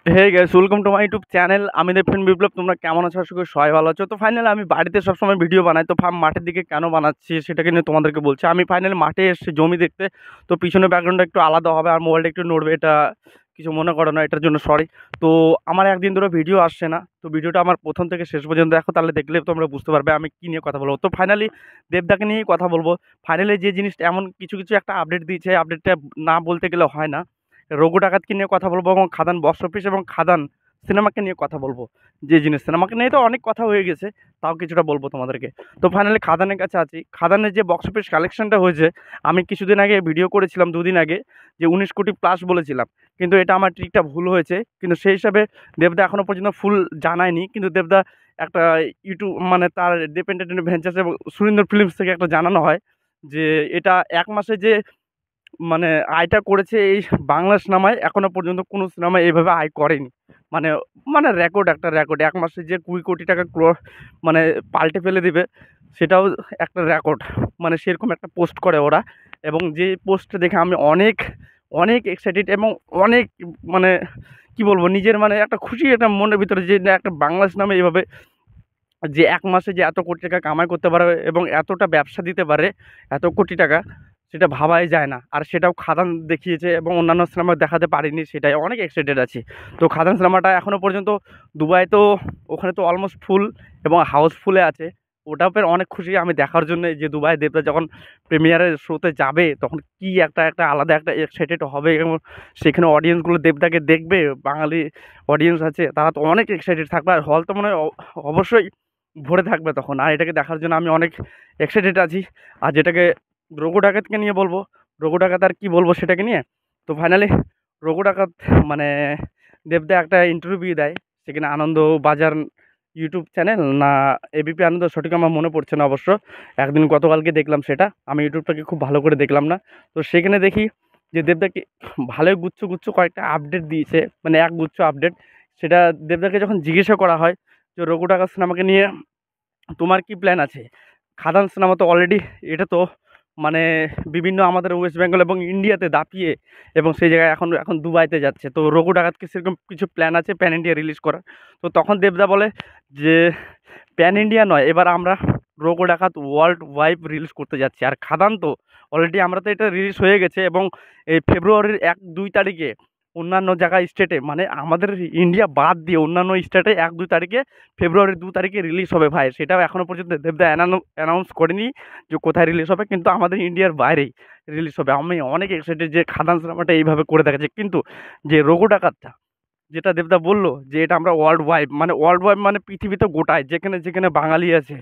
Hey guys, welcome to my YouTube channel. আমি দেবপ্রেম বিপ্লব। তোমরা কেমন আছো? আশা করি সবাই ভালো আছো। তো ফাইনালি আমি বাড়িতে সবসময় ভিডিও বানাই, তো মাঠের দিকে কেন বানাচ্ছি সেটাকে নিয়ে তোমাদেরকে বলছি। আমি ফাইনালি মাঠে এসেছি জমি দেখতে। তো পিছনে ব্যাকগ্রাউন্ডটা একটু আলাদা হবে আর মোবাইলটা একটু নড়বে, এটা কিছু মনে করো না, এটার জন্য সরি। তো আমার একদিন ধরে ভিডিও আসছে না, তো ভিডিওটা আমার প্রথম থেকে শেষ পর্যন্ত দেখো, তাহলে দেখলে তোমরা বুঝতে পারবে আমি কী নিয়ে কথা বলবো। তো ফাইনালি দেবদাকে নিয়েই কথা বলবো। ফাইনালি যে জিনিসটা এমন কিছু কিছু একটা আপডেট দিয়েছে, আপডেটটা না বলতে গেলে হয় না। রঘু ডাকাতকে নিয়ে কথা বলবো এবং খাদান বক্স অফিস এবং খাদান সিনেমাকে নিয়ে কথা বলবো। যে জিনিস সিনেমাকে নিয়ে তো অনেক কথা হয়ে গেছে, তাও কিছুটা বলবো তোমাদেরকে। তো ফাইনালি খাদানের কাছে আছি। খাদানের যে বক্স অফিস কালেকশনটা হয়েছে, আমি কিছুদিন আগে ভিডিও করেছিলাম, দুদিন আগে, যে 19 কোটি প্লাস বলেছিলাম, কিন্তু এটা আমার ট্রিকটা ভুল হয়েছে। কিন্তু সেই হিসাবে দেবদা এখনও পর্যন্ত ফুল জানায়নি, কিন্তু দেবদা একটা ইউটিউব মানে তার দেব এন্টারটেনমেন্ট ভেঞ্চার্স এবং সুরিন্দর ফিল্মস থেকে একটা জানানো হয় যে এটা এক মাসে যে মানে আয়টা করেছে এই বাংলা সিনেমায়, এখনো পর্যন্ত কোনো সিনেমায় এইভাবে আয় করেনি। মানে মানে রেকর্ড, একটা রেকর্ড। এক মাসে যে 20 কোটি টাকা মানে পাল্টে ফেলে দিবে, সেটাও একটা রেকর্ড। মানে সেরকম একটা পোস্ট করে ওরা, এবং যে পোস্টটা দেখে আমি অনেক অনেক এক্সাইটেড এবং অনেক মানে কি বলবো, নিজের মানে একটা খুশি, একটা মনের ভিতরে যে না, একটা বাংলা সিনেমা এইভাবে যে এক মাসে যে এত কোটি টাকা কামাই করতে পারে এবং এতটা ব্যবসা দিতে পারে, এত কোটি টাকা, সেটা ভাবাই যায় না। আর সেটাও খাদান দেখিয়েছে এবং অন্যান্য সিনেমা দেখাতে পারিনি, সেটাই অনেক এক্সাইটেড আছি। তো খাদান সিনেমাটা এখনও পর্যন্ত দুবাই তো, ওখানে তো অলমোস্ট ফুল এবং হাউসফুলে আছে। ওটাও ফের অনেক খুশি আমি দেখার জন্য, যে দুবাই দেবরা যখন প্রিমিয়ারের শোতে যাবে তখন কি একটা একটা আলাদা একটা এক্সাইটেড হবে, এবং সেখানে অডিয়েন্সগুলো দেবদাকে দেখবে। বাঙালি অডিয়েন্স আছে, তারা তো অনেক এক্সাইটেড থাকবে, আর হল তো মনে হয় অবশ্যই ভরে থাকবে তখন। আর এটাকে দেখার জন্য আমি অনেক এক্সাইটেড আছি। আর যেটাকে রঘু ডাকাতকে নিয়ে বলবো, রঘু ডাকাত আর কি বলবো সেটাকে নিয়ে। তো ফাইনালি রঘু ডাকাত মানে দেবদা একটা ইন্টারভিউ দেয়, সেখানে আনন্দ বাজার ইউটিউব চ্যানেল না এবিপি আনন্দ, সঠিক আমার মনে পড়ছে না অবশ্য। একদিন গতকালকে দেখলাম সেটা, আমি ইউটিউবটাকে খুব ভালো করে দেখলাম না। তো সেখানে দেখি যে দেবদাকে ভালোই গুচ্ছ গুচ্ছ কয়েকটা আপডেট দিয়েছে, মানে এক গুচ্ছ আপডেট। সেটা দেবদাকে যখন জিজ্ঞাসা করা হয় যে রঘু ডাকাত সিনেমাকে নিয়ে তোমার কি প্ল্যান আছে, খাদান সিনেমা তো অলরেডি, এটা তো মানে বিভিন্ন আমাদের ওয়েস্ট বেঙ্গল এবং ইন্ডিয়াতে দাপিয়ে, এবং সেই জায়গায় এখন এখন দুবাইতে যাচ্ছে। তো রঘু ডাকাতকে সেরকম কিছু প্ল্যান আছে প্যান ইন্ডিয়া রিলিজ করার। তো তখন দেবদা বলে যে প্যান ইন্ডিয়া নয়, এবার আমরা রঘু ডাকাত ওয়ার্ল্ড ওয়াইড রিলিজ করতে যাচ্ছি। আর খাদান তো অলরেডি, আমরা তো এটা রিলিজ হয়ে গেছে, এবং এই ফেব্রুয়ারির 1-2 তারিখে অন্যান্য জায়গায় স্টেটে, মানে আমাদের ইন্ডিয়া বাদ দিয়ে অন্যান্য স্টেটে 1-2 তারিখে, ফেব্রুয়ারির 2 তারিখে রিলিজ হবে ভাই। সেটাও এখনও পর্যন্ত দেবদা অ্যানাউন্স করেনি যে কোথায় রিলিজ হবে, কিন্তু আমাদের ইন্ডিয়ার বাইরেই রিলিজ হবে। আমি অনেক এক্সাইটেড যে খাদান সিনেমাটা এইভাবে করে দেখাচ্ছে। কিন্তু যে রঘু ডাকাতটা, যেটা দেবদা বলল যে এটা আমরা ওয়ার্ল্ড ওয়াইড, মানে ওয়ার্ল্ড ওয়াইড মানে পৃথিবীতে গোটায় যেখানে যেখানে বাঙালি আছে,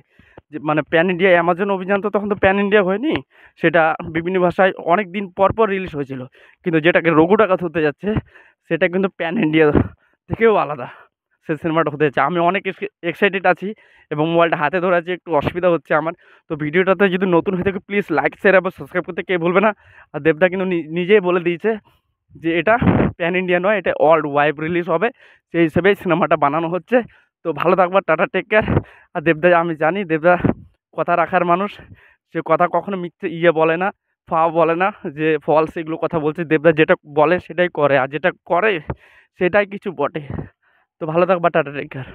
যে মানে প্যান ইন্ডিয়া অ্যামাজন অভিযান তো তখন তো প্যান ইন্ডিয়া হয়নি, সেটা বিভিন্ন ভাষায় অনেক দিন পর পর রিলিজ হয়েছিল। কিন্তু যেটাকে রঘু ডাকাত হতে যাচ্ছে, সেটা কিন্তু প্যান ইন্ডিয়া থেকেও আলাদা সে সিনেমাটা হতে যাচ্ছে। আমি অনেক এক্সাইটেড আছি, এবং মোবাইলটা হাতে ধরে আছে, একটু অসুবিধা হচ্ছে আমার। তো ভিডিওটাতে যদি নতুন হয়ে থাকে প্লিজ লাইক শেয়ার এবং সাবস্ক্রাইব করতে কে ভুলবে না। আর দেবদা কিন্তু নিজেই বলে দিয়েছে যে এটা প্যান ইন্ডিয়া নয়, এটা ওয়ার্ল্ড ওয়াইড রিলিজ হবে, সেই হিসেবেই সিনেমাটা বানানো হচ্ছে। তো ভালো থাকবার, টাটা, টেক কেয়ার। আর দেবদা, আমি জানি দেবদা কথা রাখার মানুষ, সে কথা কখনো মিথ্যে বলে না, বলে না যে ফলস এগুলো কথা বলছে। দেবদা যেটা বলে সেটাই করে, আর যেটা করে সেটাই কিছু বটে। তো ভালো থাকবা, টাটা, টেক কেয়ার।